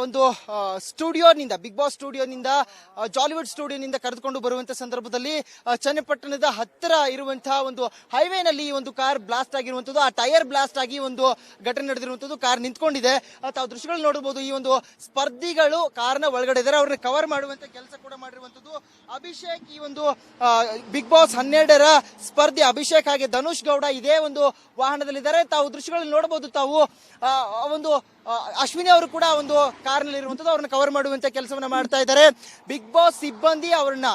ಒಂದು ಸ್ಟುಡಿಯೋನಿಂದ big boss ಸ್ಟುಡಿಯೋನಿಂದ Jollywood ಸ್ಟುಡಿಯೋನಿಂದ ಕರೆದುಕೊಂಡು ಬರುವಂತ ಸಂದರ್ಭದಲ್ಲಿ ಚನ್ನಪಟ್ಟಣದ ಹತ್ತಿರ ಇರುವಂತಹ ಒಂದು ಹೈವೇನಲ್ಲಿ ಈ ಒಂದು ಕಾರ್ ಬ್ಲಾಸ್ಟ್ ಆಗಿರುವಂತದ್ದು, ಆ ಟೈರ್ ಬ್ಲಾಸ್ಟ್ ಆಗಿ ಒಂದು ಘಟನೆ ನಡೆದಿರುವಂತದ್ದು. ಕಾರ್ ನಿಂತ್ಕೊಂಡಿದೆ. ತಾವು ದೃಶ್ಯಗಳು ನೋಡಬಹುದು. ಈ ಒಂದು ಸ್ಪರ್ಧಿಗಳು ಕಾರ್ನ ಒಳಗಡೆ ಇದ್ದಾರೆ. ಅವ್ರನ್ನ ಕವರ್ ಮಾಡುವಂತ ಕೆಲಸ ಕೂಡ ಮಾಡಿರುವಂತದ್ದು ಅಭಿಷೇಕ್. ಈ ಒಂದು ಬಿಗ್ ಬಾಸ್ 12ರ ಸ್ಪರ್ಧಿ ಅಭಿಷೇಕ್ ಹಾಗೆ ಧನುಷ್ ಗೌಡ ಇದೇ ಒಂದು ವಾಹನದಲ್ಲಿದ್ದಾರೆ. ತಾವು ದೃಶ್ಯಗಳಲ್ಲಿ ನೋಡಬಹುದು. ತಾವು ಒಂದು ಅಶ್ವಿನಿ ಅವರು ಕೂಡ ಒಂದು ಕಾರ್ನಲ್ಲಿ ಇರುವಂತದ್ದು, ಅವ್ರನ್ನ ಕವರ್ ಮಾಡುವಂತ ಕೆಲಸವನ್ನ ಮಾಡ್ತಾ ಇದ್ದಾರೆ. ಬಿಗ್ ಬಾಸ್ ಸಿಬ್ಬಂದಿ ಅವ್ರನ್ನ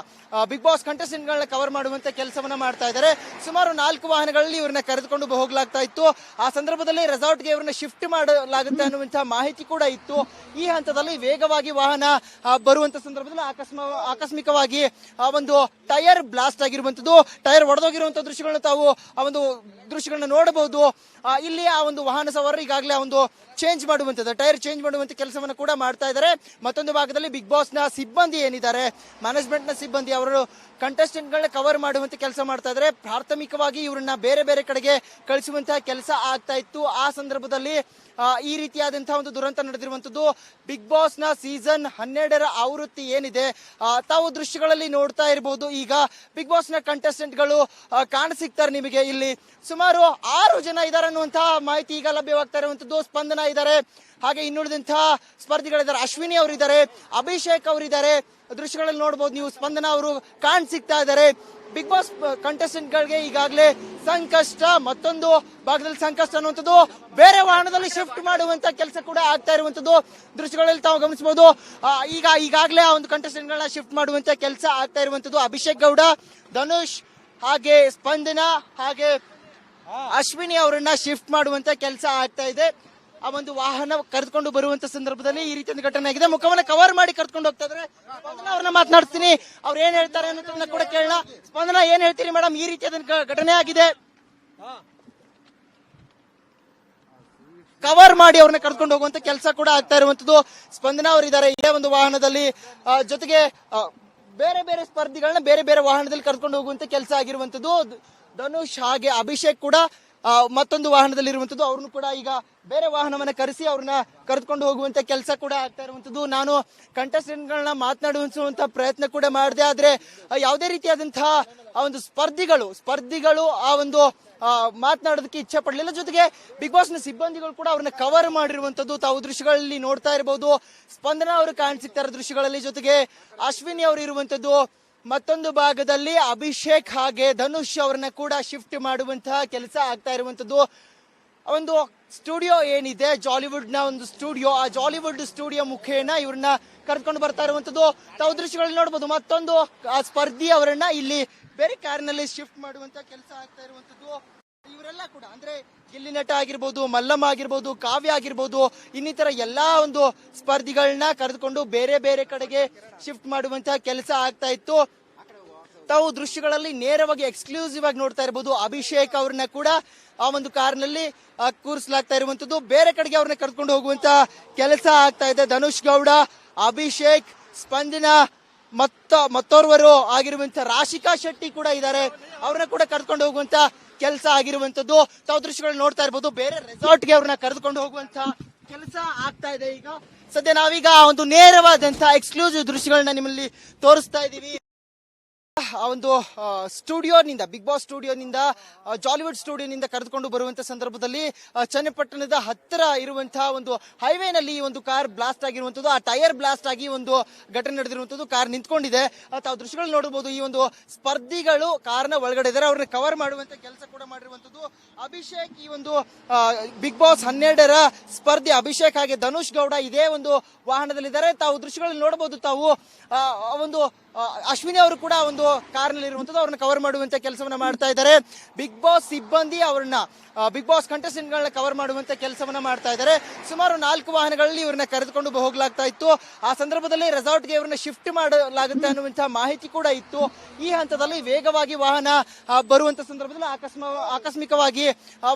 ಬಿಗ್ ಬಾಸ್ ಕಂಟೆಸ್ಟೆಂಟ್ ಗಳನ್ನ ಕವರ್ ಮಾಡುವಂತ ಕೆಲಸವನ್ನ ಮಾಡ್ತಾ ಇದ್ದಾರೆ. ಸುಮಾರು 4 ವಾಹನಗಳಲ್ಲಿ ಇವ್ರನ್ನ ಕರೆದುಕೊಂಡು ಹೋಗ್ಲಾಗ್ತಾ ಇತ್ತು. ಆ ಸಂದರ್ಭದಲ್ಲಿ ರೆಸಾರ್ಟ್ಗೆ ಇವ್ರನ್ನ ಶಿಫ್ಟ್ ಮಾಡಲಾಗುತ್ತೆ ಅನ್ನುವಂತಹ ಮಾಹಿತಿ ಕೂಡ ಇತ್ತು. ಈ ಹಂತದಲ್ಲಿ ವೇಗವಾಗಿ ವಾಹನ ಬರುವಂತ ಸಂದರ್ಭದಲ್ಲಿ ಆಕಸ್ಮಿಕವಾಗಿ ಒಂದು ಟೈರ್ ಬ್ಲಾಸ್ಟ್ ಆಗಿರುವಂತದ್ದು, ಟೈರ್ ಒಡೆದೋಗಿರುವಂತಹ ದೃಶ್ಯಗಳನ್ನ ತಾವು ಆ ಒಂದು ದೃಶ್ಯಗಳನ್ನ ನೋಡಬಹುದು. ಇಲ್ಲಿ ಆ ಒಂದು ವಾಹನ ಸವಾರರು ಈಗಾಗಲೇ ಒಂದು ಚೇಂಜ್ ಮಾಡುವಂತದ್ದು, ಟೈರ್ ಚೇಂಜ್ ಮಾಡುವಂತ ಕೆಲಸವನ್ನು ಕೂಡ ಮಾಡ್ತಾ ಇದ್ದಾರೆ. ಮತ್ತೊಂದು ಭಾಗದಲ್ಲಿ ಬಿಗ್ ಬಾಸ್ ನ ಸಿಬ್ಬಂದಿ ಏನಿದ್ದಾರೆ, ಮ್ಯಾನೇಜ್ಮೆಂಟ್ ನ ಸಿಬ್ಬಂದಿ ಅವರು ಕಂಟೆಸ್ಟೆಂಟ್ ಗಳನ್ನ ಕವರ್ ಮಾಡುವಂತ ಕೆಲಸ ಮಾಡ್ತಾ ಇದ್ದಾರೆ. ಪ್ರಾಥಮಿಕವಾಗಿ ಇವ್ರನ್ನ ಬೇರೆ ಬೇರೆ ಕಡೆಗೆ ಕಳಿಸುವಂತಹ ಕೆಲಸ ಆಗ್ತಾ ಇತ್ತು. ಆ ಸಂದರ್ಭದಲ್ಲಿ ಈ ರೀತಿಯಾದಂತಹ ಒಂದು ದುರಂತ ನಡೆದಿರುವಂತದ್ದು. ಬಿಗ್ ಬಾಸ್ ನ ಸೀಸನ್ 12ರ ಆವೃತ್ತಿ ಏನಿದೆ, ತಾವು ದೃಶ್ಯಗಳಲ್ಲಿ ನೋಡ್ತಾ ಇರಬಹುದು. ಈಗ ಬಿಗ್ ಬಾಸ್ ನ ಕಂಟೆಸ್ಟೆಂಟ್ ಗಳು ಕಾಣಸಿಗ್ತಾರೆ ನಿಮಗೆ. ಇಲ್ಲಿ ಸುಮಾರು 6 ಜನ ಇದ್ದಾರೆ ಅನ್ನುವಂತಹ ಮಾಹಿತಿ ಈಗ ಲಭ್ಯವಾಗ್ತಾ ಇರುವಂತದ್ದು. ಸ್ಪಂದನ ಇದ್ದಾರೆ, ಹಾಗೆ ಇನ್ನುಳಿದಂತಹ ಸ್ಪರ್ಧಿಗಳಿದ್ದಾರೆ. ಅಶ್ವಿನಿ ಅವರಿದ್ದಾರೆ, ಅಭಿಷೇಕ್ ಅವರಿದ್ದಾರೆ. ದೃಶ್ಯಗಳಲ್ಲಿ ನೋಡಬಹುದು ನೀವು. ಸ್ಪಂದನ ಅವರು ಕಾಣಸಿಗ್ತಾ ಇದ್ದಾರೆ. ಬಿಗ್ ಬಾಸ್ ಕಂಟೆಸ್ಟೆಂಟ್ ಗಳಿಗೆ ಈಗಾಗಲೇ ಸಂಕಷ್ಟ, ಮತ್ತೊಂದು ಭಾಗದಲ್ಲಿ ಸಂಕಷ್ಟ ಅನ್ನುವಂಥದ್ದು ಬೇರೆ ವಾಹನದಲ್ಲಿ ಶಿಫ್ಟ್ ಮಾಡುವಂತ ಕೆಲಸ ಕೂಡ ಆಗ್ತಾ ಇರುವಂತದ್ದು ದೃಶ್ಯಗಳಲ್ಲಿ ತಾವು ಗಮನಿಸಬಹುದು. ಈಗಾಗಲೇ ಆ ಒಂದು ಕಂಟೆಸ್ಟೆಂಟ್ ಗಳನ್ನ ಶಿಫ್ಟ್ ಮಾಡುವಂತ ಕೆಲಸ ಆಗ್ತಾ ಇರುವಂತದ್ದು. ಅಭಿಷೇಕ್ ಗೌಡ, ಧನುಷ್ ಹಾಗೆ ಸ್ಪಂದನ ಹಾಗೆ ಅಶ್ವಿನಿ ಅವರನ್ನ ಶಿಫ್ಟ್ ಮಾಡುವಂತ ಕೆಲಸ ಆಗ್ತಾ ಇದೆ. ಆ ಒಂದು ವಾಹನ ಕರೆದುಕೊಂಡು ಬರುವಂತ ಸಂದರ್ಭದಲ್ಲಿ ಈ ರೀತಿಯ ಘಟನೆ ಆಗಿದೆ. ಮುಖವನ್ನ ಕವರ್ ಮಾಡಿ ಕರ್ಕೊಂಡು ಹೋಗ್ತಾ ಇದ್ದಾರೆ. ಸ್ಪಂದನ ಅವ್ರನ್ನ ಮಾತನಾಡ್ತೀನಿ, ಅವ್ರು ಏನ್ ಹೇಳ್ತಾರೆ ಅನ್ನೋದನ್ನ ಕೂಡ ಕೇಳೋಣ. ಸ್ಪಂದನ, ಏನ್ ಹೇಳ್ತೀರಿ ಮೇಡಮ್? ಈ ರೀತಿಯಾದ ಘಟನೆ ಆಗಿದೆ, ಕವರ್ ಮಾಡಿ ಅವ್ರನ್ನ ಕರ್ಕೊಂಡು ಹೋಗುವಂತ ಕೆಲಸ ಕೂಡ ಆಗ್ತಾ ಇರುವಂತದ್ದು. ಸ್ಪಂದನ ಅವರಿದ್ದಾರೆ ಇದೇ ಒಂದು ವಾಹನದಲ್ಲಿ, ಜೊತೆಗೆ ಬೇರೆ ಬೇರೆ ಸ್ಪರ್ಧಿಗಳನ್ನ ಬೇರೆ ಬೇರೆ ವಾಹನದಲ್ಲಿ ಕರ್ಕೊಂಡು ಹೋಗುವಂತ ಕೆಲಸ ಆಗಿರುವಂತದ್ದು. ಧನುಷ್ ಹಾಗೆ ಅಭಿಷೇಕ್ ಕೂಡ ಮತ್ತೊಂದು ವಾಹನದಲ್ಲಿ ಇರುವಂತದ್ದು. ಅವ್ರನ್ನು ಕೂಡ ಈಗ ಬೇರೆ ವಾಹನವನ್ನ ಕರೆಸಿ ಅವ್ರನ್ನ ಕರೆದುಕೊಂಡು ಹೋಗುವಂತ ಕೆಲಸ ಕೂಡ ಆಗ್ತಾ ಇರುವಂತದ್ದು. ನಾನು ಕಂಟೆಸ್ಟೆಂಟ್ ಗಳನ್ನ ಮಾತನಾಡುವಂತ ಪ್ರಯತ್ನ ಕೂಡ ಮಾಡಿದೆ, ಆದ್ರೆ ಯಾವುದೇ ರೀತಿಯಾದಂತಹ ಆ ಒಂದು ಸ್ಪರ್ಧಿಗಳು ಆ ಒಂದು ಮಾತನಾಡೋದಕ್ಕೆ ಇಚ್ಛೆ ಪಡಲಿಲ್ಲ. ಜೊತೆಗೆ ಬಿಗ್ ಬಾಸ್ ನ ಸಿಬ್ಬಂದಿಗಳು ಕೂಡ ಅವ್ರನ್ನ ಕವರ್ ಮಾಡಿರುವಂತದ್ದು ತಾವು ದೃಶ್ಯಗಳಲ್ಲಿ ನೋಡ್ತಾ ಇರಬಹುದು. ಸ್ಪಂದನ ಅವರು ಕಾಣಿಸಿರ್ತಾರೆ ದೃಶ್ಯಗಳಲ್ಲಿ, ಜೊತೆಗೆ ಅಶ್ವಿನಿ ಅವರು ಇರುವಂತದ್ದು. ಮತ್ತೊಂದು ಭಾಗದಲ್ಲಿ ಅಭಿಷೇಕ್ ಹಾಗೆ ಧನುಷ್ ಅವರನ್ನ ಕೂಡ ಶಿಫ್ಟ್ ಮಾಡುವಂತಹ ಕೆಲಸ ಆಗ್ತಾ ಇರುವಂತದ್ದು. ಒಂದು ಸ್ಟುಡಿಯೋ ಏನಿದೆ, ಜಾಲಿವುಡ್ ನ ಒಂದು ಸ್ಟುಡಿಯೋ, ಆ ಜಾಲಿವುಡ್ ಸ್ಟುಡಿಯೋ ಮುಖೇನ ಇವ್ರನ್ನ ಕರೆದುಕೊಂಡು ಬರ್ತಾ ಇರುವಂತದ್ದು ತಾವು ದೃಶ್ಯಗಳಲ್ಲಿ ನೋಡಬಹುದು. ಮತ್ತೊಂದು ಸ್ಪರ್ಧಿ ಅವರನ್ನ ಇಲ್ಲಿ ಬೇರೆ ಕಾರಿನಲ್ಲಿ ಶಿಫ್ಟ್ ಮಾಡುವಂತ ಕೆಲಸ ಆಗ್ತಾ ಇರುವಂತದ್ದು. ಇವರೆಲ್ಲ ಕೂಡ ಅಂದ್ರೆ ಗಿಲ್ಲಿ ನಟ ಆಗಿರ್ಬೋದು, ಮಲ್ಲಮ್ಮ ಆಗಿರ್ಬೋದು, ಕಾವ್ಯ ಆಗಿರ್ಬೋದು, ಇನ್ನಿತರ ಎಲ್ಲಾ ಒಂದು ಸ್ಪರ್ಧಿಗಳನ್ನ ಕರೆದುಕೊಂಡು ಬೇರೆ ಬೇರೆ ಕಡೆಗೆ ಶಿಫ್ಟ್ ಮಾಡುವಂತಹ ಕೆಲಸ ಆಗ್ತಾ ಇತ್ತು. ತಾವು ದೃಶ್ಯಗಳಲ್ಲಿ ನೇರವಾಗಿ ಎಕ್ಸ್ಕ್ಲೂಸಿವ್ ಆಗಿ ನೋಡ್ತಾ ಇರಬಹುದು. ಅಭಿಷೇಕ್ ಅವ್ರನ್ನ ಕೂಡ ಆ ಒಂದು ಕಾರ್ನಲ್ಲಿ ಕೂರಿಸಲಾಗ್ತಾ ಇರುವಂತದ್ದು. ಬೇರೆ ಕಡೆಗೆ ಅವ್ರನ್ನ ಕರೆದುಕೊಂಡು ಹೋಗುವಂತ ಕೆಲಸ ಆಗ್ತಾ ಇದೆ. ಧನುಷ್ ಗೌಡ, ಅಭಿಷೇಕ್, ಸ್ಪಂದನ ಮತ್ತೋರ್ವರು ಆಗಿರುವಂತ ರಾಶಿಕಾ ಶೆಟ್ಟಿ ಕೂಡ ಇದ್ದಾರೆ. ಅವ್ರನ್ನ ಕೂಡ ಕರೆದುಕೊಂಡು ಹೋಗುವಂತ ಕೆಲಸ ಆಗಿರುವಂತದ್ದು ತಾವು ದೃಶ್ಯಗಳು ನೋಡ್ತಾ ಇರಬಹುದು. ಬೇರೆ ರೆಸಾರ್ಟ್ಗೆ ಅವ್ರನ್ನ ಕರೆದುಕೊಂಡು ಹೋಗುವಂತ ಕೆಲಸ ಆಗ್ತಾ ಇದೆ. ಈಗ ಸದ್ಯ ನಾವೀಗ ಒಂದು ನೇರವಾದಂತಹ ಎಕ್ಸ್ಕ್ಲೂಸಿವ್ ದೃಶ್ಯಗಳನ್ನ ನಿಮ್ಮಲ್ಲಿ ತೋರಿಸ್ತಾ ಇದೀವಿ. ಆ ಒಂದು ಸ್ಟುಡಿಯೋನಿಂದ ಬಿಗ್ ಬಾಸ್ ಸ್ಟುಡಿಯೋನಿಂದ ಜಾಲಿವುಡ್ ಸ್ಟುಡಿಯೋನಿಂದ ಕರೆದುಕೊಂಡು ಬರುವಂತ ಸಂದರ್ಭದಲ್ಲಿ ಚನ್ನಪಟ್ಟಣದ ಹತ್ತಿರ ಇರುವಂತಹ ಒಂದು ಹೈವೇನಲ್ಲಿ ಈ ಒಂದು ಕಾರ್ ಬ್ಲಾಸ್ಟ್ ಆಗಿರುವಂತದ್ದು, ಆ ಟೈರ್ ಬ್ಲಾಸ್ಟ್ ಆಗಿ ಒಂದು ಘಟನೆ ನಡೆದಿರುವಂತದ್ದು. ಕಾರ್ ನಿಂತ್ಕೊಂಡಿದೆ. ತಾವು ದೃಶ್ಯಗಳು ನೋಡಬಹುದು. ಈ ಒಂದು ಸ್ಪರ್ಧಿಗಳು ಕಾರ್ನ ಒಳಗಡೆ ಇದ್ದಾರೆ. ಅವ್ರನ್ನ ಕವರ್ ಮಾಡುವಂತ ಕೆಲಸ ಕೂಡ ಮಾಡಿರುವಂತದ್ದು ಅಭಿಷೇಕ್. ಈ ಒಂದು ಬಿಗ್ ಬಾಸ್ 12ರ ಸ್ಪರ್ಧಿ ಅಭಿಷೇಕ್ ಹಾಗೆ ಧನುಷ್ ಗೌಡ ಇದೇ ಒಂದು ವಾಹನದಲ್ಲಿದ್ದಾರೆ. ತಾವು ದೃಶ್ಯಗಳಲ್ಲಿ ನೋಡಬಹುದು. ತಾವು ಒಂದು ಅಶ್ವಿನಿ ಅವರು ಕೂಡ ಒಂದು ಕಾರ್ನಲ್ಲಿ ಇರುವಂತದ್ದು, ಅವ್ರನ್ನ ಕವರ್ ಮಾಡುವಂತ ಕೆಲಸವನ್ನ ಮಾಡ್ತಾ ಇದ್ದಾರೆ. ಬಿಗ್ ಬಾಸ್ ಸಿಬ್ಬಂದಿ ಅವ್ರನ್ನ ಬಿಗ್ ಬಾಸ್ ಕಂಟೆಸ್ಟೆಂಟ್ ಗಳನ್ನ ಕವರ್ ಮಾಡುವಂತ ಕೆಲಸವನ್ನ ಮಾಡ್ತಾ ಇದ್ದಾರೆ. ಸುಮಾರು 4 ವಾಹನಗಳಲ್ಲಿ ಇವ್ರನ್ನ ಕರೆದುಕೊಂಡು ಹೋಗ್ಲಾಗ್ತಾ ಇತ್ತು. ಆ ಸಂದರ್ಭದಲ್ಲಿ ರೆಸಾರ್ಟ್ಗೆ ಇವ್ರನ್ನ ಶಿಫ್ಟ್ ಮಾಡಲಾಗುತ್ತೆ ಅನ್ನುವಂತಹ ಮಾಹಿತಿ ಕೂಡ ಇತ್ತು. ಈ ಹಂತದಲ್ಲಿ ವೇಗವಾಗಿ ವಾಹನ ಬರುವಂತ ಸಂದರ್ಭದಲ್ಲಿ ಆಕಸ್ಮಿಕವಾಗಿ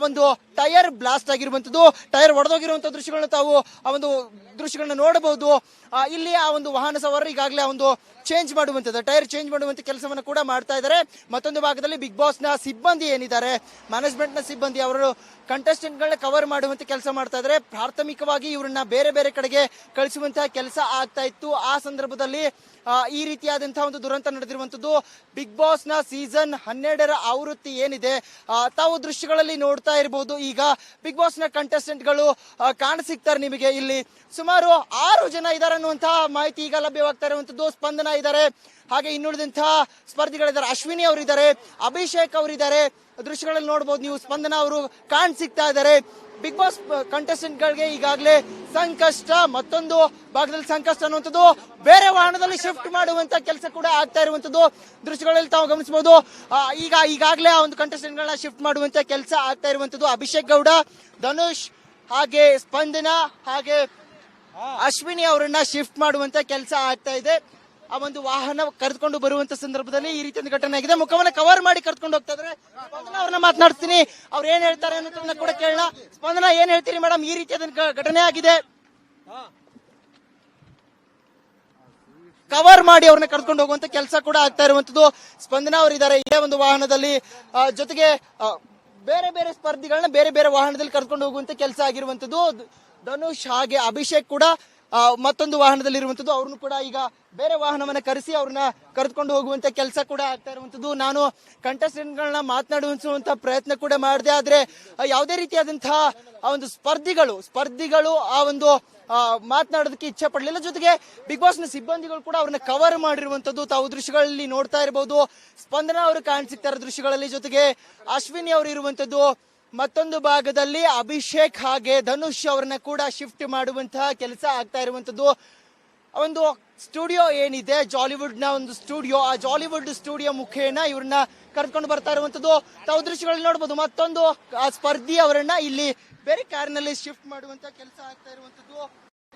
ಒಂದು ಟೈರ್ ಬ್ಲಾಸ್ಟ್ ಆಗಿರುವಂತದ್ದು, ಟೈರ್ ಒಡೆದೋಗಿರುವಂತಹ ದೃಶ್ಯಗಳನ್ನ ತಾವು ಆ ಒಂದು ದೃಶ್ಯಗಳನ್ನ ನೋಡಬಹುದು. ಇಲ್ಲಿ ಆ ಒಂದು ವಾಹನ ಸವಾರರು ಈಗಾಗಲೇ ಒಂದು ಚೇಂಜ್ ಮಾಡುವಂತದ್ದು, ಟೈರ್ ಚೇಂಜ್ ಮಾಡುವಂತ ಕೆಲಸವನ್ನ ಕೆಲಸವನ್ನ ಕೂಡ ಮಾಡ್ತಾ ಇದ್ದಾರೆ. ಮತ್ತೊಂದು ಭಾಗದಲ್ಲಿ ಬಿಗ್ ಬಾಸ್ ನ ಸಿಬ್ಬಂದಿ ಏನಿದ್ದಾರೆ, ಮ್ಯಾನೇಜ್ಮೆಂಟ್ ನ ಸಿಬ್ಬಂದಿ ಅವರು ಕಂಟೆಸ್ಟೆಂಟ್ ಗಳನ್ನ ಕವರ್ ಮಾಡುವಂತ ಕೆಲಸ ಮಾಡ್ತಾ ಇದ್ದಾರೆ. ಪ್ರಾಥಮಿಕವಾಗಿ ಇವರನ್ನ ಬೇರೆ ಬೇರೆ ಕಡೆಗೆ ಕಳಿಸುವಂತಹ ಕೆಲಸ ಆಗ್ತಾ ಇತ್ತು. ಆ ಸಂದರ್ಭದಲ್ಲಿ ಈ ರೀತಿಯಾದಂತಹ ಒಂದು ದುರಂತ ನಡೆದಿರುವಂತದ್ದು. ಬಿಗ್ ಬಾಸ್ ನ ಸೀಸನ್ 12ರ ಆವೃತ್ತಿ ಏನಿದೆ, ತಾವು ದೃಶ್ಯಗಳಲ್ಲಿ ನೋಡ್ತಾ ಇರಬಹುದು. ಈಗ ಬಿಗ್ ಬಾಸ್ ನ ಕಂಟೆಸ್ಟೆಂಟ್ ಗಳು ಕಾಣಸಿಗ್ತಾರೆ ನಿಮಗೆ. ಇಲ್ಲಿ ಸುಮಾರು 6 ಜನ ಇದ್ದಾರೆ ಅನ್ನುವಂತಹ ಮಾಹಿತಿ ಈಗ ಲಭ್ಯವಾಗ್ತಾ ಇರುವಂತದ್ದು. ಸ್ಪಂದನ ಇದ್ದಾರೆ, ಹಾಗೆ ಇನ್ನುಳಿದಂತಹ ಸ್ಪರ್ಧಿಗಳಿದ್ದಾರೆ. ಅಶ್ವಿನಿ ಅವರಿದ್ದಾರೆ, ಅಭಿಷೇಕ್ ಅವರಿದ್ದಾರೆ. ದೃಶ್ಯಗಳಲ್ಲಿ ನೋಡಬಹುದು ನೀವು, ಸ್ಪಂದನ ಅವರು ಕಾಣಸಿಗ್ತಾ ಇದ್ದಾರೆ. ಬಿಗ್ ಬಾಸ್ ಕಂಟೆಸ್ಟೆಂಟ್ ಗಳಿಗೆ ಈಗಾಗಲೇ ಸಂಕಷ್ಟ, ಮತ್ತೊಂದು ಭಾಗದಲ್ಲಿ ಸಂಕಷ್ಟ ಅನ್ನುವಂಥದ್ದು ಬೇರೆ ವಾಹನದಲ್ಲಿ ಶಿಫ್ಟ್ ಮಾಡುವಂತ ಕೆಲಸ ಕೂಡ ಆಗ್ತಾ ಇರುವಂತದ್ದು ದೃಶ್ಯಗಳಲ್ಲಿ ತಾವು ಗಮನಿಸಬಹುದು. ಈಗಾಗಲೇ ಆ ಒಂದು ಕಂಟೆಸ್ಟೆಂಟ್ ಗಳನ್ನ ಶಿಫ್ಟ್ ಮಾಡುವಂತ ಕೆಲಸ ಆಗ್ತಾ ಇರುವಂತದ್ದು. ಅಭಿಷೇಕ್ ಗೌಡ, ಧನುಷ್, ಹಾಗೆ ಸ್ಪಂದನ, ಹಾಗೆ ಅಶ್ವಿನಿ ಅವರನ್ನ ಶಿಫ್ಟ್ ಮಾಡುವಂತ ಕೆಲಸ ಆಗ್ತಾ ಇದೆ. ಆ ಒಂದು ವಾಹನ ಕರೆದುಕೊಂಡು ಬರುವಂತ ಸಂದರ್ಭದಲ್ಲಿ ಈ ರೀತಿಯ ಘಟನೆ ಆಗಿದೆ. ಮುಖವನ್ನ ಕವರ್ ಮಾಡಿ ಕರ್ಕೊಂಡು ಹೋಗ್ತಾ ಇದ್ರೆ. ಸ್ಪಂದನ ಅವ್ರನ್ನ ಮಾತನಾಡ್ತೀನಿ, ಅವ್ರು ಏನ್ ಹೇಳ್ತಾರೆ ಅನ್ನೋದನ್ನ ಕೂಡ ಕೇಳೋಣ. ಸ್ಪಂದನ, ಏನ್ ಹೇಳ್ತೀರಿ ಮೇಡಮ್, ಈ ರೀತಿಯಾದ ಘಟನೆ ಆಗಿದೆ, ಕವರ್ ಮಾಡಿ ಅವ್ರನ್ನ ಕರ್ಕೊಂಡು ಹೋಗುವಂತ ಕೆಲಸ ಕೂಡ ಆಗ್ತಾ ಇರುವಂತದ್ದು. ಸ್ಪಂದನ ಅವರಿದ್ದಾರೆ ಇದೇ ಒಂದು ವಾಹನದಲ್ಲಿ, ಜೊತೆಗೆ ಬೇರೆ ಬೇರೆ ಸ್ಪರ್ಧಿಗಳನ್ನ ಬೇರೆ ಬೇರೆ ವಾಹನದಲ್ಲಿ ಕರ್ಕೊಂಡು ಹೋಗುವಂತ ಕೆಲಸ ಆಗಿರುವಂತದ್ದು. ಧನುಷ್ ಹಾಗೆ ಅಭಿಷೇಕ್ ಕೂಡ ಮತ್ತೊಂದು ವಾಹನದಲ್ಲಿ ಇರುವಂತದ್ದು. ಅವ್ರನ್ನು ಕೂಡ ಈಗ ಬೇರೆ ವಾಹನವನ್ನ ಕರೆಸಿ ಅವ್ರನ್ನ ಕರೆದುಕೊಂಡು ಹೋಗುವಂತ ಕೆಲಸ ಕೂಡ ಆಗ್ತಾ ಇರುವಂತದ್ದು. ನಾನು ಕಂಟೆಸ್ಟೆಂಟ್ ಗಳನ್ನ ಮಾತನಾಡುವಂತ ಪ್ರಯತ್ನ ಕೂಡ ಮಾಡಿದೆ, ಆದ್ರೆ ಯಾವುದೇ ರೀತಿಯಾದಂತಹ ಆ ಒಂದು ಸ್ಪರ್ಧಿಗಳು ಆ ಒಂದು ಮಾತನಾಡೋದಕ್ಕೆ ಇಚ್ಛೆ ಪಡಲಿಲ್ಲ. ಜೊತೆಗೆ ಬಿಗ್ ಬಾಸ್ ನ ಸಿಬ್ಬಂದಿಗಳು ಕೂಡ ಅವ್ರನ್ನ ಕವರ್ ಮಾಡಿರುವಂತದ್ದು ತಾವು ದೃಶ್ಯಗಳಲ್ಲಿ ನೋಡ್ತಾ ಇರಬಹುದು. ಸ್ಪಂದನ ಅವರು ಕಾಣಿಸಿರ್ತಾರೆ ದೃಶ್ಯಗಳಲ್ಲಿ, ಜೊತೆಗೆ ಅಶ್ವಿನಿ ಅವರು ಇರುವಂತದ್ದು. ಮತ್ತೊಂದು ಭಾಗದಲ್ಲಿ ಅಭಿಷೇಕ್ ಹಾಗೆ ಧನುಷ್ ಅವರನ್ನ ಕೂಡ ಶಿಫ್ಟ್ ಮಾಡುವಂತಹ ಕೆಲಸ ಆಗ್ತಾ ಇರುವಂತದ್ದು. ಒಂದು ಸ್ಟುಡಿಯೋ ಏನಿದೆ, ಜಾಲಿವುಡ್ ನ ಒಂದು ಸ್ಟುಡಿಯೋ, ಆ ಜಾಲಿವುಡ್ ಸ್ಟುಡಿಯೋ ಮುಖೇನ ಇವ್ರನ್ನ ಕರೆದುಕೊಂಡು ಬರ್ತಾ ಇರುವಂತದ್ದು ತಾವು ದೃಶ್ಯಗಳಲ್ಲಿ ನೋಡಬಹುದು. ಮತ್ತೊಂದು ಸ್ಪರ್ಧಿ ಅವರನ್ನ ಇಲ್ಲಿ ಬೇರೆ ಕಾರಿನಲ್ಲಿ ಶಿಫ್ಟ್ ಮಾಡುವಂತ ಕೆಲಸ ಆಗ್ತಾ ಇರುವಂತದ್ದು.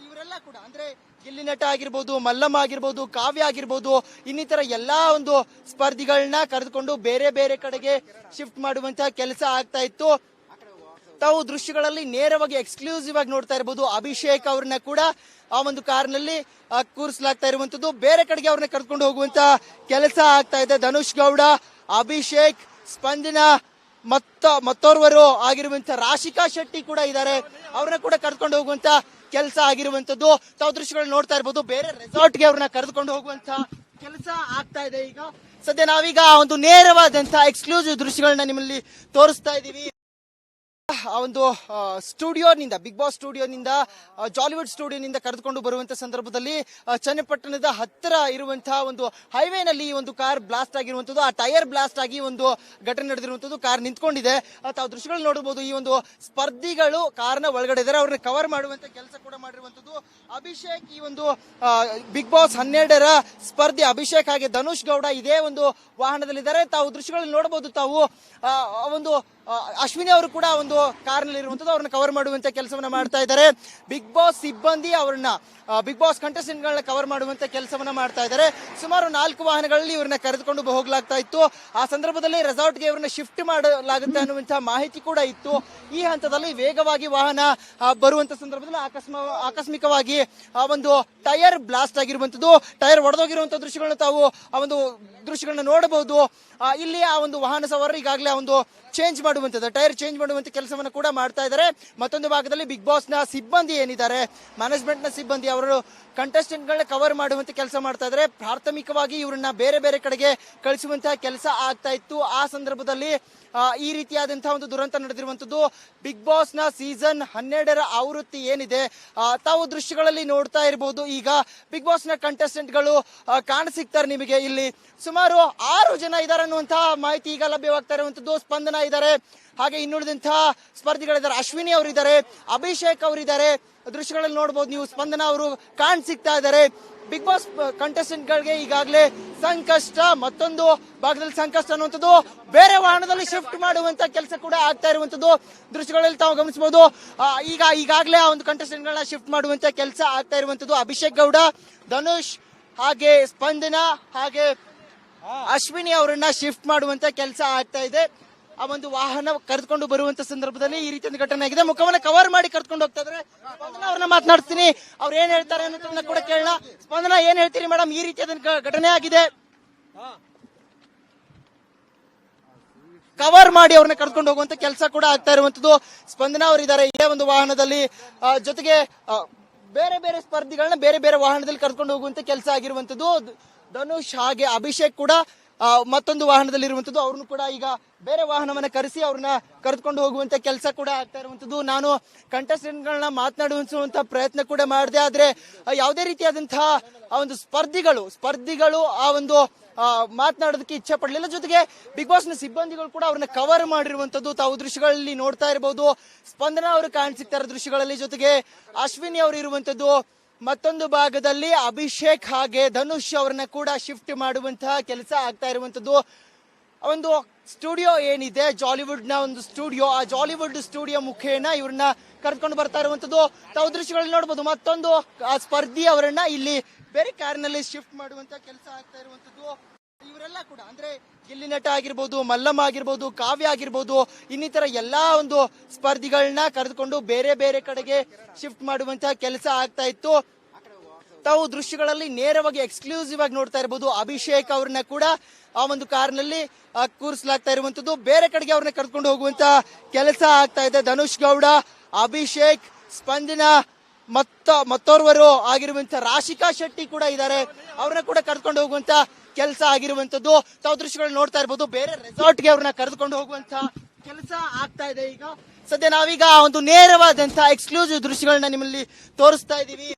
ಇವರೆಲ್ಲ ಕೂಡ ಅಂದ್ರೆ ಗಿಲ್ಲಿ ನಟ ಆಗಿರ್ಬೋದು, ಮಲ್ಲಮ್ಮ ಆಗಿರ್ಬೋದು, ಕಾವ್ಯ ಆಗಿರ್ಬೋದು, ಇನ್ನಿತರ ಎಲ್ಲಾ ಒಂದು ಸ್ಪರ್ಧಿಗಳನ್ನ ಕರೆದುಕೊಂಡು ಬೇರೆ ಬೇರೆ ಕಡೆಗೆ ಶಿಫ್ಟ್ ಮಾಡುವಂತಹ ಕೆಲಸ ಆಗ್ತಾ ಇತ್ತು. ತಾವು ದೃಶ್ಯಗಳಲ್ಲಿ ನೇರವಾಗಿ ಎಕ್ಸ್ಕ್ಲೂಸಿವ್ ಆಗಿ ನೋಡ್ತಾ ಇರಬಹುದು. ಅಭಿಷೇಕ್ ಅವ್ರನ್ನ ಕೂಡ ಆ ಒಂದು ಕಾರ್ನಲ್ಲಿ ಕೂರಿಸಲಾಗ್ತಾ ಇರುವಂತದ್ದು. ಬೇರೆ ಕಡೆಗೆ ಅವ್ರನ್ನ ಕರೆದುಕೊಂಡು ಹೋಗುವಂತ ಕೆಲಸ ಆಗ್ತಾ ಇದೆ. ಧನುಷ್ ಗೌಡ, ಅಭಿಷೇಕ್, ಸ್ಪಂದನ, ಮತ್ತೋರ್ವರು ಆಗಿರುವಂತ ರಾಶಿಕಾ ಶೆಟ್ಟಿ ಕೂಡ ಇದ್ದಾರೆ. ಅವ್ರನ್ನ ಕೂಡ ಕರೆದುಕೊಂಡು ಹೋಗುವಂತ ಕೆಲಸ ಆಗಿರುವಂತದ್ದು ತಾವು ದೃಶ್ಯಗಳು ನೋಡ್ತಾ ಇರಬಹುದು. ಬೇರೆ ರೆಸಾರ್ಟ್ಗೆ ಅವ್ರನ್ನ ಕರೆದುಕೊಂಡು ಹೋಗುವಂತ ಕೆಲಸ ಆಗ್ತಾ ಇದೆ. ಈಗ ಸದ್ಯ ನಾವೀಗ ಒಂದು ನೇರವಾದಂತಹ ಎಕ್ಸ್ಕ್ಲೂಸಿವ್ ದೃಶ್ಯಗಳನ್ನ ನಿಮ್ಮಲ್ಲಿ ತೋರಿಸ್ತಾ ಇದೀವಿ. ಆ ಒಂದು ಸ್ಟುಡಿಯೋನಿಂದ, ಬಿಗ್ ಬಾಸ್ ಸ್ಟುಡಿಯೋನಿಂದ, ಜಾಲಿವುಡ್ ಸ್ಟುಡಿಯೋನಿಂದ ಕರೆದುಕೊಂಡು ಬರುವಂತ ಸಂದರ್ಭದಲ್ಲಿ ಚನ್ನಪಟ್ಟಣದ ಹತ್ತಿರ ಇರುವಂತಹ ಒಂದು ಹೈವೇನಲ್ಲಿ ಈ ಒಂದು ಕಾರ್ ಬ್ಲಾಸ್ಟ್ ಆಗಿರುವಂತದ್ದು. ಆ ಟೈರ್ ಬ್ಲಾಸ್ಟ್ ಆಗಿ ಒಂದು ಘಟನೆ ನಡೆದಿರುವಂತದ್ದು. ಕಾರ್ ನಿಂತ್ಕೊಂಡಿದೆ. ತಾವು ದೃಶ್ಯಗಳು ನೋಡಬಹುದು. ಈ ಒಂದು ಸ್ಪರ್ಧಿಗಳು ಕಾರ್ನ ಒಳಗಡೆ ಇದ್ದಾರೆ, ಅವ್ರನ್ನ ಕವರ್ ಮಾಡುವಂತ ಕೆಲಸ ಕೂಡ ಮಾಡಿರುವಂತದ್ದು. ಅಭಿಷೇಕ್, ಈ ಒಂದು ಬಿಗ್ ಬಾಸ್ 12ರ ಸ್ಪರ್ಧಿ ಅಭಿಷೇಕ್ ಹಾಗೆ ಧನುಷ್ ಗೌಡ ಇದೇ ಒಂದು ವಾಹನದಲ್ಲಿದ್ದಾರೆ. ತಾವು ದೃಶ್ಯಗಳಲ್ಲಿ ನೋಡಬಹುದು. ತಾವು ಒಂದು ಅಶ್ವಿನಿ ಅವರು ಕೂಡ ಒಂದು ಕಾರ್ನಲ್ಲಿ ಇರುವಂತದ್ದು, ಅವ್ರನ್ನ ಕವರ್ ಮಾಡುವಂತ ಕೆಲಸವನ್ನ ಮಾಡ್ತಾ ಇದ್ದಾರೆ. ಬಿಗ್ ಬಾಸ್ ಸಿಬ್ಬಂದಿ ಅವ್ರನ್ನ, ಬಿಗ್ ಬಾಸ್ ಕಂಟೆಸ್ಟೆಂಟ್ ಗಳನ್ನ ಕವರ್ ಮಾಡುವಂತ ಕೆಲಸವನ್ನ ಮಾಡ್ತಾ ಇದ್ದಾರೆ. ಸುಮಾರು 4 ವಾಹನಗಳಲ್ಲಿ ಇವ್ರನ್ನ ಕರೆದುಕೊಂಡು ಹೋಗ್ಲಾಗ್ತಾ ಇತ್ತು. ಆ ಸಂದರ್ಭದಲ್ಲಿ ರೆಸಾರ್ಟ್ಗೆ ಇವ್ರನ್ನ ಶಿಫ್ಟ್ ಮಾಡಲಾಗುತ್ತೆ ಅನ್ನುವಂತಹ ಮಾಹಿತಿ ಕೂಡ ಇತ್ತು. ಈ ಹಂತದಲ್ಲಿ ವೇಗವಾಗಿ ವಾಹನ ಬರುವಂತ ಸಂದರ್ಭದಲ್ಲಿ ಆಕಸ್ಮಿಕವಾಗಿ ಆ ಒಂದು ಟೈರ್ ಬ್ಲಾಸ್ಟ್ ಆಗಿರುವಂತದ್ದು, ಟೈರ್ ಒಡೆದೋಗಿರುವಂತ ದೃಶ್ಯಗಳನ್ನ ತಾವು ಆ ಒಂದು ದೃಶ್ಯಗಳನ್ನ ನೋಡಬಹುದು. ಇಲ್ಲಿ ಆ ಒಂದು ವಾಹನ ಸವಾರರು ಈಗಾಗಲೇ ಆ ಒಂದು ಚೇಂಜ್ ಮಾಡುವಂತದ್ದು, ಟೈರ್ ಚೇಂಜ್ ಮಾಡುವಂತ ಕೆಲಸವನ್ನ ಕೂಡ ಮಾಡ್ತಾ ಇದ್ದಾರೆ. ಮತ್ತೊಂದು ಭಾಗದಲ್ಲಿ ಬಿಗ್ ಬಾಸ್ ನ ಸಿಬ್ಬಂದಿ ಏನಿದ್ದಾರೆ, ಮ್ಯಾನೇಜ್ಮೆಂಟ್ ನ ಸಿಬ್ಬಂದಿ ಅವರು ಕಂಟೆಸ್ಟೆಂಟ್ ಗಳನ್ನ ಕವರ್ ಮಾಡುವಂತ ಕೆಲಸ ಮಾಡ್ತಾ ಇದ್ದಾರೆ. ಪ್ರಾಥಮಿಕವಾಗಿ ಇವರನ್ನ ಬೇರೆ ಬೇರೆ ಕಡೆಗೆ ಕಳಿಸುವಂತಹ ಕೆಲಸ ಆಗ್ತಾ ಇತ್ತು. ಆ ಸಂದರ್ಭದಲ್ಲಿ ಈ ರೀತಿಯಾದಂತಹ ಒಂದು ದುರಂತ ನಡೆದಿರುವಂತದ್ದು. ಬಿಗ್ ಬಾಸ್ ನ ಸೀಸನ್ 12ರ ಆವೃತ್ತಿ ಏನಿದೆ, ತಾವು ದೃಶ್ಯಗಳಲ್ಲಿ ನೋಡ್ತಾ ಇರಬಹುದು. ಈಗ ಬಿಗ್ ಬಾಸ್ ನ ಕಂಟೆಸ್ಟೆಂಟ್ ಗಳು ಕಾಣಸಿಗ್ತಾರೆ ನಿಮಗೆ. ಇಲ್ಲಿ ಸುಮಾರು 6 ಜನ ಇದ್ದಾರೆ ಅನ್ನುವಂತಹ ಮಾಹಿತಿ ಈಗ ಲಭ್ಯವಾಗ್ತಾ ಇರುವಂತದ್ದು. ಸ್ಪಂದನ ಇದ್ದಾರೆ, ಹಾಗೆ ಇನ್ನುಳಿದಂತಹ ಸ್ಪರ್ಧಿಗಳಿದ್ದಾರೆ. ಅಶ್ವಿನಿ ಅವರಿದ್ದಾರೆ, ಅಭಿಷೇಕ್ ಅವರಿದ್ದಾರೆ. ದೃಶ್ಯಗಳಲ್ಲಿ ನೋಡಬಹುದು ನೀವು, ಸ್ಪಂದನ ಅವರು ಕಾಣಸಿಗ್ತಾ ಇದ್ದಾರೆ. ಬಿಗ್ ಬಾಸ್ ಕಂಟೆಸ್ಟೆಂಟ್ ಗಳಿಗೆ ಈಗಾಗಲೇ ಸಂಕಷ್ಟ, ಮತ್ತೊಂದು ಭಾಗದಲ್ಲಿ ಸಂಕಷ್ಟ ಅನ್ನುವಂಥದ್ದು ಬೇರೆ ವಾಹನದಲ್ಲಿ ಶಿಫ್ಟ್ ಮಾಡುವಂತ ಕೆಲಸ ಕೂಡ ಆಗ್ತಾ ಇರುವಂತದ್ದು ದೃಶ್ಯಗಳಲ್ಲಿ ತಾವು ಗಮನಿಸಬಹುದು. ಈಗಾಗಲೇ ಆ ಒಂದು ಕಂಟೆಸ್ಟೆಂಟ್ ಗಳನ್ನ ಶಿಫ್ಟ್ ಮಾಡುವಂತ ಕೆಲಸ ಆಗ್ತಾ ಇರುವಂತದ್ದು. ಅಭಿಷೇಕ್ ಗೌಡ, ಧನುಷ್, ಹಾಗೆ ಸ್ಪಂದನ, ಹಾಗೆ ಅಶ್ವಿನಿ ಅವರನ್ನ ಶಿಫ್ಟ್ ಮಾಡುವಂತ ಕೆಲಸ ಆಗ್ತಾ ಇದೆ. ಆ ಒಂದು ವಾಹನ ಕರೆದುಕೊಂಡು ಬರುವಂತ ಸಂದರ್ಭದಲ್ಲಿ ಈ ರೀತಿಯ ಘಟನೆ ಆಗಿದೆ. ಮುಖವನ್ನ ಕವರ್ ಮಾಡಿ ಕರ್ಕೊಂಡು ಹೋಗ್ತಾ ಇದ್ರೆ. ಸ್ಪಂದನ ಅವ್ರನ್ನ ಮಾತನಾಡ್ತೀನಿ, ಅವ್ರು ಏನ್ ಹೇಳ್ತಾರೆ ಅನ್ನೋದನ್ನ ಕೂಡ ಕೇಳೋಣ. ಸ್ಪಂದನ, ಏನ್ ಹೇಳ್ತೀರಿ ಮೇಡಮ್, ಈ ರೀತಿಯಾದ ಘಟನೆ ಆಗಿದೆ, ಕವರ್ ಮಾಡಿ ಅವ್ರನ್ನ ಕರ್ಕೊಂಡು ಹೋಗುವಂತ ಕೆಲಸ ಕೂಡ ಆಗ್ತಾ ಇರುವಂತದ್ದು. ಸ್ಪಂದನ ಅವರಿದ್ದಾರೆ ಇದೇ ಒಂದು ವಾಹನದಲ್ಲಿ, ಜೊತೆಗೆ ಬೇರೆ ಬೇರೆ ಸ್ಪರ್ಧಿಗಳನ್ನ ಬೇರೆ ಬೇರೆ ವಾಹನದಲ್ಲಿ ಕರ್ಕೊಂಡು ಹೋಗುವಂತ ಕೆಲಸ ಆಗಿರುವಂತದ್ದು. ಧನುಷ್ ಹಾಗೆ ಅಭಿಷೇಕ್ ಕೂಡ ಮತ್ತೊಂದು ವಾಹನದಲ್ಲಿ ಇರುವಂತದ್ದು. ಅವ್ರನ್ನು ಕೂಡ ಈಗ ಬೇರೆ ವಾಹನವನ್ನ ಕರೆಸಿ ಅವ್ರನ್ನ ಕರೆದುಕೊಂಡು ಹೋಗುವಂತ ಕೆಲಸ ಕೂಡ ಆಗ್ತಾ ಇರುವಂತದ್ದು. ನಾನು ಕಂಟೆಸ್ಟೆಂಟ್ ಗಳನ್ನ ಮಾತನಾಡುವಂತ ಪ್ರಯತ್ನ ಕೂಡ ಮಾಡಿದೆ, ಆದ್ರೆ ಯಾವುದೇ ರೀತಿಯಾದಂತಹ ಒಂದು ಸ್ಪರ್ಧಿಗಳು ಆ ಒಂದು ಮಾತನಾಡೋದಕ್ಕೆ ಇಚ್ಛೆ ಪಡಲಿಲ್ಲ. ಜೊತೆಗೆ ಬಿಗ್ ಬಾಸ್ ನ ಸಿಬ್ಬಂದಿಗಳು ಕೂಡ ಅವ್ರನ್ನ ಕವರ್ ಮಾಡಿರುವಂತದ್ದು ತಾವು ದೃಶ್ಯಗಳಲ್ಲಿ ನೋಡ್ತಾ ಇರಬಹುದು. ಸ್ಪಂದನ ಅವರು ಕಾಣಿಸ್ತಾ ಇರೋ ದೃಶ್ಯಗಳಲ್ಲಿ, ಜೊತೆಗೆ ಅಶ್ವಿನಿ ಅವರು ಇರುವಂತದ್ದು. ಮತ್ತೊಂದು ಭಾಗದಲ್ಲಿ ಅಭಿಷೇಕ್ ಹಾಗೆ ಧನುಷ್ ಅವರನ್ನ ಕೂಡ ಶಿಫ್ಟ್ ಮಾಡುವಂತಹ ಕೆಲಸ ಆಗ್ತಾ ಇರುವಂತದ್ದು. ಒಂದು ಸ್ಟುಡಿಯೋ ಏನಿದೆ ಜಾಲಿವುಡ್ ನ ಒಂದು ಸ್ಟುಡಿಯೋ, ಆ ಜಾಲಿವುಡ್ ಸ್ಟುಡಿಯೋ ಮುಖೇನ ಇವ್ರನ್ನ ಕರೆದುಕೊಂಡು ಬರ್ತಾ ಇರುವಂತದ್ದು. ತಾವು ದೃಶ್ಯಗಳಲ್ಲಿ ನೋಡಬಹುದು. ಮತ್ತೊಂದು ಸ್ಪರ್ಧಿ ಅವರನ್ನ ಇಲ್ಲಿ ಬೇರೆ ಕಾರಿನಲ್ಲಿ ಶಿಫ್ಟ್ ಮಾಡುವಂತ ಕೆಲಸ ಆಗ್ತಾ ಇರುವಂತದ್ದು. ಇವರೆಲ್ಲ ಕೂಡ ಅಂದ್ರೆ ಗಿಲ್ಲಿ ನಟ ಆಗಿರ್ಬೋದು, ಮಲ್ಲಮ್ಮ ಆಗಿರ್ಬೋದು, ಕಾವ್ಯ ಆಗಿರ್ಬೋದು, ಇನ್ನಿತರ ಎಲ್ಲಾ ಒಂದು ಸ್ಪರ್ಧಿಗಳನ್ನ ಕರೆದುಕೊಂಡು ಬೇರೆ ಬೇರೆ ಕಡೆಗೆ ಶಿಫ್ಟ್ ಮಾಡುವಂತಹ ಕೆಲಸ ಆಗ್ತಾ ಇತ್ತು. ತಾವು ದೃಶ್ಯಗಳಲ್ಲಿ ನೇರವಾಗಿ ಎಕ್ಸ್ಕ್ಲೂಸಿವ್ ಆಗಿ ನೋಡ್ತಾ ಇರಬಹುದು. ಅಭಿಷೇಕ್ ಅವ್ರನ್ನ ಕೂಡ ಆ ಒಂದು ಕಾರ್ನಲ್ಲಿ ಕೂರಿಸಲಾಗ್ತಾ ಇರುವಂತದ್ದು. ಬೇರೆ ಕಡೆಗೆ ಅವ್ರನ್ನ ಕರ್ಕೊಂಡು ಹೋಗುವಂತ ಕೆಲಸ ಆಗ್ತಾ ಇದೆ. ಧನುಷ್ ಗೌಡ, ಅಭಿಷೇಕ್, ಸ್ಪಂದನ ಮತ್ತೋರ್ವರು ಆಗಿರುವಂತ ರಾಶಿಕಾ ಶೆಟ್ಟಿ ಕೂಡ ಇದ್ದಾರೆ. ಅವ್ರನ್ನ ಕೂಡ ಕರ್ಕೊಂಡು ಹೋಗುವಂತ ಕೆಲಸ ಆಗಿರುವಂತದ್ದು. ತಾವು ದೃಶ್ಯಗಳು ನೋಡ್ತಾ ಇರಬಹುದು. ಬೇರೆ ರೆಸಾರ್ಟ್ಗೆ ಅವ್ರನ್ನ ಕರೆದುಕೊಂಡು ಹೋಗುವಂತ ಕೆಲಸ ಆಗ್ತಾ ಇದೆ. ಈಗ ಸದ್ಯ ನಾವೀಗ ಒಂದು ನೇರವಾದಂತಹ ಎಕ್ಸ್ಕ್ಲೂಸಿವ್ ದೃಶ್ಯಗಳನ್ನ ನಿಮ್ಮಲ್ಲಿ ತೋರಿಸ್ತಾ ಇದೀವಿ.